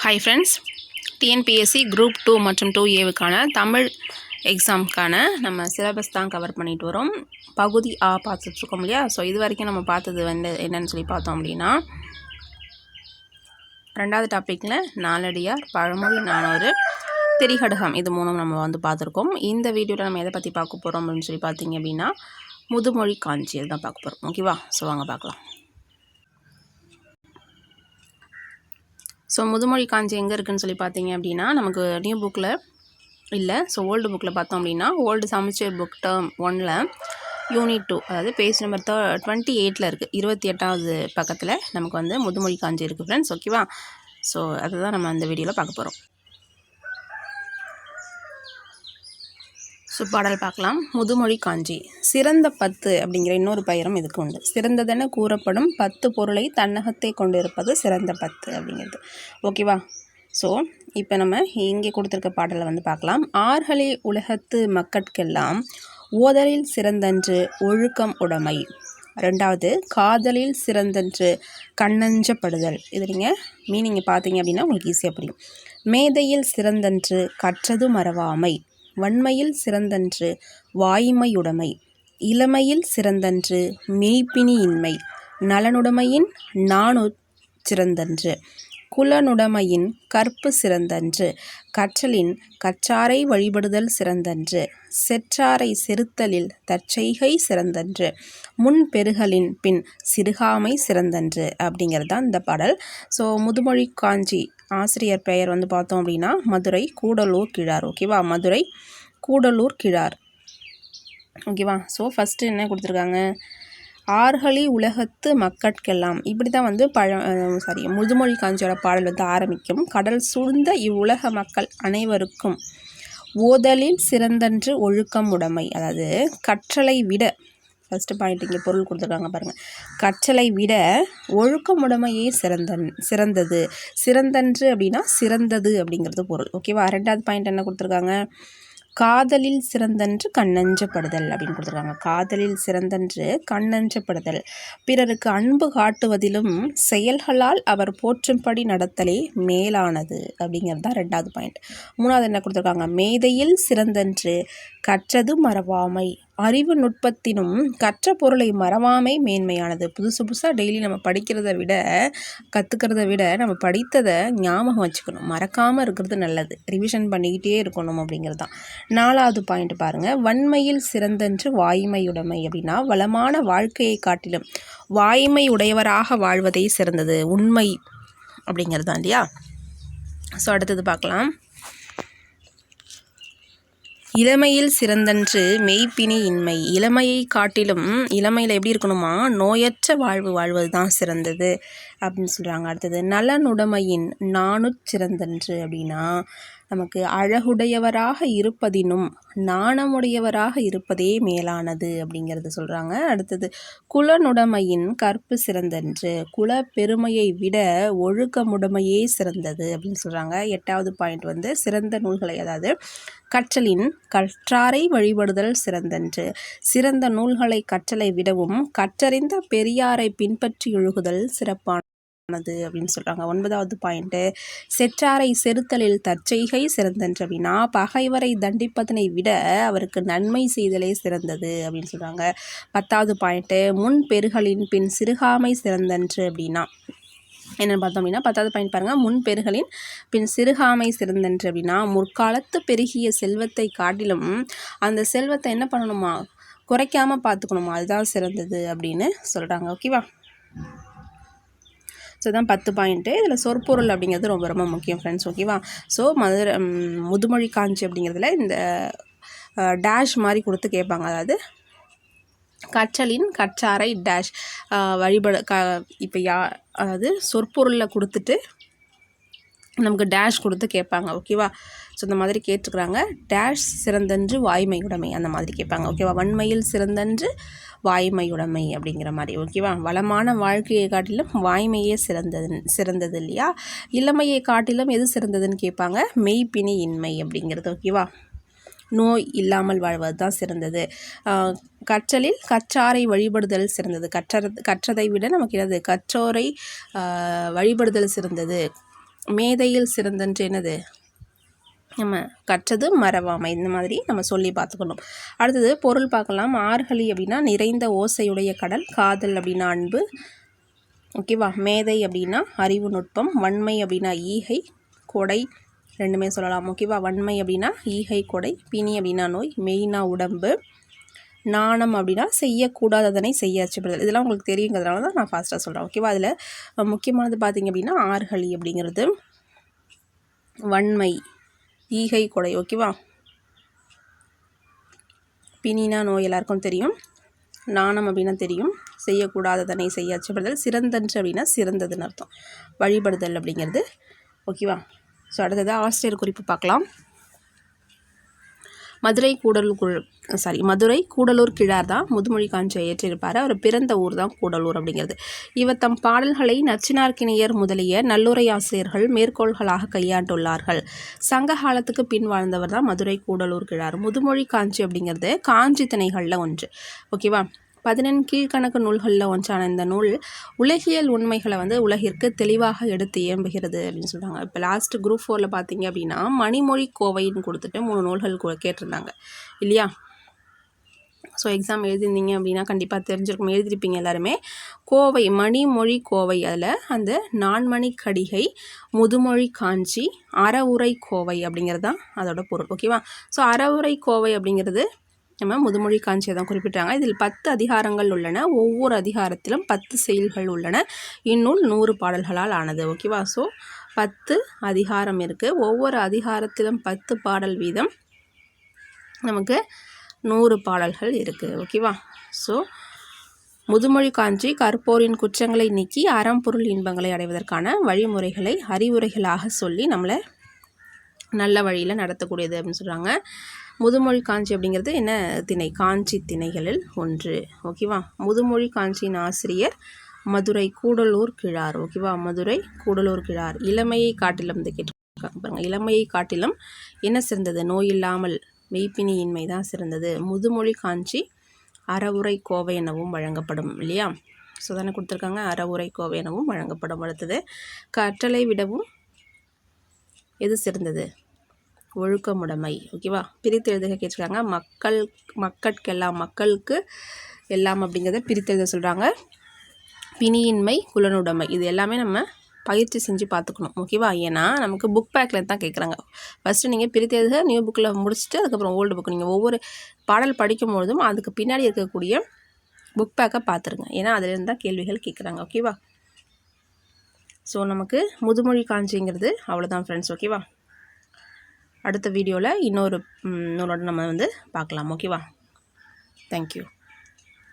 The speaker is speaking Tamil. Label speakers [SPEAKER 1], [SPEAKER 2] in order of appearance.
[SPEAKER 1] ஹாய் ஃப்ரெண்ட்ஸ், டிஎன்பிஎஸ்சி குரூப் 2 மற்றும் 2A தமிழ் எக்ஸாமுக்கான நம்ம சிலபஸ் தான் கவர் பண்ணிட்டு வரோம். பகுதி ஆ பார்த்துட்ருக்கோம் இல்லையா? ஸோ இது வரைக்கும் நம்ம பார்த்தது என்னன்னு சொல்லி பார்த்தோம் அப்படின்னா, ரெண்டாவது டாப்பிக்கில் நாலடியார், பழமொழி, நானூறு, திரிகடகம், இது மூணும் நம்ம பார்த்துருக்கோம். இந்த வீடியோவில் நம்ம எதை பற்றி பார்க்க போகிறோம் அப்படின்னு சொல்லி பார்த்தீங்க அப்படின்னா, முதுமொழி காஞ்சி தான் பார்க்க போகிறோம். ஓகேவா? ஸோ வாங்க பார்க்கலாம். ஸோ முதுமொழி காஞ்சி எங்கே இருக்குதுன்னு சொல்லி பார்த்தீங்க அப்படின்னா, நமக்கு நியூ புக்கில் இல்லை, ஸோ ஓல்டு புக்கில் பார்த்தோம் அப்படின்னா, ஓல்டு சமச்சீர் புக் டேர்ம் 1ல் யூனிட் 2, அதாவது பேஜ் நம்பர் 28 இருக்குது. 28வது பக்கத்தில் நமக்கு முதுமொழி காஞ்சி இருக்குது ஃப்ரெண்ட்ஸ். ஓகேவா? ஸோ அதை தான் நம்ம அந்த வீடியோவில் பார்க்க போகிறோம். ஸோ பாடல் பார்க்கலாம். முதுமொழி காஞ்சி. சிறந்த 10 அப்படிங்கிற இன்னொரு பெயரும் இதுக்கு உண்டு. சிறந்ததென கூறப்படும் 10 பொருளை தன்னகத்தை கொண்டு இருப்பது சிறந்த 10 அப்படிங்கிறது. ஓகேவா? ஸோ இப்போ நம்ம இங்கே கொடுத்துருக்க பாடலை பார்க்கலாம். ஆர்களே உலகத்து மக்கட்கெல்லாம் ஓதலில் சிறந்தன்று ஒழுக்கம் உடைமை. ரெண்டாவது, காதலில் சிறந்தன்று கண்ணஞ்சப்படுதல். இது நீங்கள் மீனிங்கை பார்த்தீங்க அப்படின்னா உங்களுக்கு ஈஸியாக புரியும். மேதையில் சிறந்தன்று கற்றது மறவாமை. வன்மையில் சிறந்தன்று வாய்மையுடைமை. இளமையில் சிறந்தன்று மெய்ப்பினியின்மை. நலனுடைமையின் நாணு சிறந்தன்று. குலனுடைமையின் கற்பு சிறந்தன்று. கற்றலின் கற்றாரை வழிபடுதல் சிறந்தன்று. செற்றாரை செறுத்தலில் தற்செய்கை சிறந்தன்று. முன் பெருகலின் பின் சிறுகாமை சிறந்தன்று அப்படிங்கிறது தான் இந்த பாடல். ஸோ முதுமொழி காஞ்சி ஆசிரியர் பெயர் பார்த்தோம் அப்படின்னா மதுரை கூடலூர் கிழார். ஓகேவா? மதுரை கூடலூர் கிழார். ஓகேவா? ஸோ ஃபஸ்ட்டு என்ன கொடுத்துருக்காங்க? ஆர்களி உலகத்து மக்கட்கெல்லாம், இப்படி தான் முதுமொழி காஞ்சியோட பாடல் ஆரம்பிக்கும். கடல் சூழ்ந்த இவ்வுலக மக்கள் அனைவருக்கும் ஓதலில் சிறந்தன்று ஒழுக்கம் உடைமை. அதாவது கற்றலை விட, ஃபஸ்ட்டு பாயிண்ட் இங்கே பொருள் கொடுத்துருக்காங்க பாருங்கள். கற்றலை விட ஒழுக்கமுடைமையே சிறந்தது. சிறந்தன்று அப்படின்னா சிறந்தது அப்படிங்கிறது பொருள். ஓகேவா? ரெண்டாவது பாயிண்ட் என்ன கொடுத்துருக்காங்க? காதலில் சிறந்தன்று கண்ணஞ்சப்படுதல் அப்படின்னு கொடுத்துருக்காங்க. காதலில் சிறந்தன்று கண்ணஞ்சப்படுதல். பிறருக்கு அன்பு காட்டுவதிலும் செயல்களால் அவர் போற்றும்படி நடத்தலே மேலானது அப்படிங்கிறது தான் ரெண்டாவது பாயிண்ட். மூணாவது என்ன கொடுத்துருக்காங்க? மேதையில் சிறந்தன்று கற்றது மறவாமை. அறிவு நுட்பத்தினும் கற்ற பொருளை மறவாமை மேன்மையானது. புதுசாக டெய்லி நம்ம படிக்கிறத விட, கற்றுக்கிறத விட நம்ம படித்ததை ஞாபகம் வச்சுக்கணும். மறக்காமல் இருக்கிறது நல்லது. ரிவிஷன் பண்ணிக்கிட்டே இருக்கணும் அப்படிங்கிறது தான். நாலாவது பாயிண்ட் பாருங்கள். வன்மையில் சிறந்தன்று வாய்மையுடைமை அப்படின்னா, வளமான வாழ்க்கையை காட்டிலும் வாய்மை உடையவராக வாழ்வதே சிறந்தது. உண்மை அப்படிங்கிறது தான் இல்லையா? ஸோ அடுத்தது பார்க்கலாம். இளமையில் சிறந்தன்று மெய்ப்பினி இன்மை. இளமையை காட்டிலும், இளமையில் எப்படி இருக்கணுமா? நோயற்ற வாழ்வு வாழ்வது தான் சிறந்தது அப்படின்னு சொல்கிறாங்க. அடுத்தது, நலனுடைமையின் நாணுச்சிறந்தன்று அப்படின்னா, நமக்கு அழகுடையவராக இருப்பதினும் நாணமுடையவராக இருப்பதே மேலானது அப்படிங்கிறது சொல்கிறாங்க. அடுத்தது, குலனுடைமையின் கற்பு சிறந்தன்று. குல பெருமையை விட ஒழுக்கமுடைமையே சிறந்தது அப்படின்னு சொல்கிறாங்க. எட்டாவது பாயிண்ட் சிறந்த நூல்களை, அதாவது கற்றலின் கற்றாரை வழிபடுதல் சிறந்தன்று. சிறந்த நூல்களை கற்றலை விடவும் கற்றறிந்த பெரியாரை பின்பற்றி ஒழுகுதல் சிறப்பானது அப்படின்னு சொல்கிறாங்க. ஒன்பதாவது பாயிண்ட்டு, செற்றாரை செறுத்தலில் தற்செய்கை சிறந்தன்று அப்படின்னா, பகைவரை தண்டிப்பதனை விட அவருக்கு நன்மை செய்தலே சிறந்தது அப்படின்னு சொல்கிறாங்க. பத்தாவது பாயிண்ட்டு, முன் பெருகலின் பின் சிறுகாமை சிறந்தன்று அப்படின்னா என்னென்னு பார்த்தோம் அப்படின்னா, பத்தாவது பாயிண்ட் பாருங்கள். முன் பெருகலின் பின் சிறுகாமை சிறந்தன்று அப்படின்னா, முற்காலத்து பெருகிய செல்வத்தை காட்டிலும் அந்த செல்வத்தை என்ன பண்ணணுமா? குறைக்காமல் பார்த்துக்கணுமா? அதுதான் சிறந்தது அப்படின்னு சொல்கிறாங்க. ஓகேவா? ஸோ தான் 10 பாயிண்ட்டு. இதில் சொற்பொருள் அப்படிங்கிறது ரொம்ப ரொம்ப முக்கியம் ஃப்ரெண்ட்ஸ். ஓகேவா? ஸோ முதுமொழி காஞ்சி அப்படிங்கிறதுல இந்த டேஷ் மாதிரி கொடுத்து கேட்பாங்க. அதாவது கற்றலின் கற்றாரை டேஷ் வழிபட இப்போ அதாவது சொற்பொருளில் கொடுத்துட்டு நமக்கு டேஷ் கொடுத்து கேட்பாங்க. ஓகேவா? ஸோ இந்த மாதிரி கேட்டுக்கிறாங்க. டேஷ் சிறந்தன்று வாய்மையுடைமை அந்த மாதிரி கேட்பாங்க. ஓகேவா? வன்மையில் சிறந்தன்று வாய்மையுடைமை அப்படிங்கிற மாதிரி. ஓகேவா? வளமான வாழ்க்கையை காட்டிலும் வாய்மையே சிறந்தது இல்லையா? இளமையை காட்டிலும் எது சிறந்ததுன்னு கேட்பாங்க. மெய்ப்பினி இன்மை அப்படிங்கிறது. ஓகேவா? நோய் இல்லாமல் வாழ்வது தான் சிறந்தது. கற்றலில் கற்றாரை வழிபடுதல் சிறந்தது. கற்றதை விட நமக்கு என்னது? கற்றோரை வழிபடுதல் சிறந்தது. மேதையில் சிறந்தன்று என்னது, நம்ம கற்றது மறவாமை, இந்த மாதிரி நம்ம சொல்லி பார்த்துக்கணும். அடுத்தது பொருள் பார்க்கலாம். ஆர்கழி அப்படின்னா நிறைந்த ஓசையுடைய கடல், காதல் அப்படின்னா அன்பு, ஓகேவா. மேதை அப்படின்னா அறிவு நுட்பம், வன்மை அப்படின்னா ஈகை, கொடை ரெண்டுமே சொல்லலாம், ஓகேவா. வன்மை அப்படின்னா ஈகை கொடை, பிணி அப்படின்னா நோய், மெய்னா உடம்பு, நாணம் அப்படின்னா செய்யக்கூடாததனை செய்ய அச்சப்படுதல். இதெல்லாம் உங்களுக்கு தெரியுங்கிறதுனால தான் நான் ஃபாஸ்ட்டாக சொல்கிறேன், ஓகேவா. அதில் முக்கியமானது பார்த்திங்க அப்படின்னா ஆர்கழி அப்படிங்கிறது வன்மை, ஈகை கொடை, ஓகேவா. பிணினா நோய் எல்லாருக்கும் தெரியும், நாணம் அப்படின்னா தெரியும், செய்யக்கூடாததனை செய்ய அச்சப்படுதல், சிறந்தன்று அப்படின்னா சிறந்ததுன்னு அர்த்தம், வழிபடுதல் அப்படிங்கிறது, ஓகேவா. ஸோ அடுத்தது ஆசிரியர் குறிப்பு பார்க்கலாம். மதுரை கூடலூர் கிழார் தான் முதுமொழி காஞ்சியை இயற்றியிருப்பார். அவர் பிறந்த ஊர் தான் கூடலூர் அப்படிங்கிறது. இவர் தம் பாடல்களை நச்சினார்க்கினியர் முதலிய நல்லுரை ஆசிரியர்கள் மேற்கோள்களாக கையாண்டுள்ளார்கள். சங்க காலத்துக்கு பின் வாழ்ந்தவர் தான் மதுரை கூடலூர் கிழார். முதுமொழி காஞ்சி அப்படிங்கிறது காஞ்சி திணைகளில் ஒன்று, ஓகேவா. 14 கீழ்கணக்கு நூல்களில் ஒன்றான இந்த நூல் உலகியல் உண்மைகளை உலகிற்கு தெளிவாக எடுத்து இயம்புகிறது அப்படின்னு சொல்கிறாங்க. இப்போ லாஸ்ட் குரூப் 4 பார்த்தீங்க அப்படின்னா மணிமொழி கோவைன்னு கொடுத்துட்டு 3 நூல்கள் கேட்டிருந்தாங்க இல்லையா. ஸோ எக்ஸாம் எழுதியிருந்தீங்க அப்படின்னா கண்டிப்பாக தெரிஞ்சிருக்கும், எழுதியிருப்பீங்க எல்லாருமே. கோவை, மணிமொழி கோவை, அதில் அந்த 4 மணி கடிகை, முதுமொழி காஞ்சி, அறவுரை கோவை அப்படிங்கிறது தான் அதோட பொருள், ஓகேவா. ஸோ அறவுரை கோவை அப்படிங்கிறது நம்ம முதுமொழி காஞ்சியை தான் குறிப்பிட்டாங்க. இதில் 10 அதிகாரங்கள் உள்ளன. ஒவ்வொரு அதிகாரத்திலும் 10 செயல்கள் உள்ளன. இந்நூல் 100 பாடல்களால் ஆனது, ஓகேவா. ஸோ 10 அதிகாரம் இருக்குது. ஒவ்வொரு அதிகாரத்திலும் 10 பாடல் வீதம், நமக்கு 100 பாடல்கள் இருக்குது, ஓகேவா. ஸோ முதுமொழி காஞ்சி கற்போரின் குற்றங்களை நீக்கி அறம்பொருள் இன்பங்களை அடைவதற்கான வழிமுறைகளை அறிவுரைகளாக சொல்லி நம்மளை நல்ல வழியில் நடத்தக்கூடியது அப்படின்னு சொல்கிறாங்க. முதுமொழி காஞ்சி அப்படிங்கிறது என்ன திணை, காஞ்சி திணைகளில் ஒன்று, ஓகேவா. முதுமொழி காஞ்சியின் ஆசிரியர் மதுரை கூடலூர் கிழார், ஓகேவா. மதுரை கூடலூர் கிழார். இளமையை காட்டிலும் கேட்டிருக்காங்க பாருங்கள், இளமையை காட்டிலும் என்ன சிறந்தது, நோய் இல்லாமல் மெய்ப்பினியின்மை தான் சிறந்தது. முதுமொழி காஞ்சி அறவுரை கோவை எனவும் வழங்கப்படும் இல்லையா. ஸோ தானே கொடுத்துருக்காங்க, அறவுரை கோவை எனவும் வழங்கப்படும். அடுத்தது கற்றலை விடவும் எது சிறந்தது, ஒழுக்கமுடைமை, ஓகேவா. பிரித்து எழுதுக கேட்டிருக்காங்க. மக்களுக்கெல்லாம், மக்களுக்கு எல்லாம் அப்படிங்கிறத பிரித்து எழுத சொல்கிறாங்க. பிணியின்மை, குலனுடைமை, இது எல்லாமே நம்ம பயிற்சி செஞ்சு பார்த்துக்கணும், ஓகேவா. ஏன்னா நமக்கு புக் பேக்கில் தான் கேட்குறாங்க. ஃபஸ்ட்டு நீங்கள் பிரித்து எழுதுக நியூ புக்கில் முடிச்சுட்டு அதுக்கப்புறம் ஓல்டு புக் நீங்கள் ஒவ்வொரு பாடல் படிக்கும் பொழுதும் அதுக்கு பின்னாடி இருக்கக்கூடிய புக் பேக்கை பார்த்துருங்க. ஏன்னா அதிலிருந்து தான் கேள்விகள் கேட்குறாங்க, ஓகேவா. ஸோ நமக்கு முதுமொழி காஞ்சிங்கிறது அவ்வளோதான் ஃப்ரெண்ட்ஸ், ஓகேவா. அடுத்த வீடியோவில் இன்னொரு நூலோடு நம்ம பார்க்கலாம், ஓகேவா. தேங்க்யூ.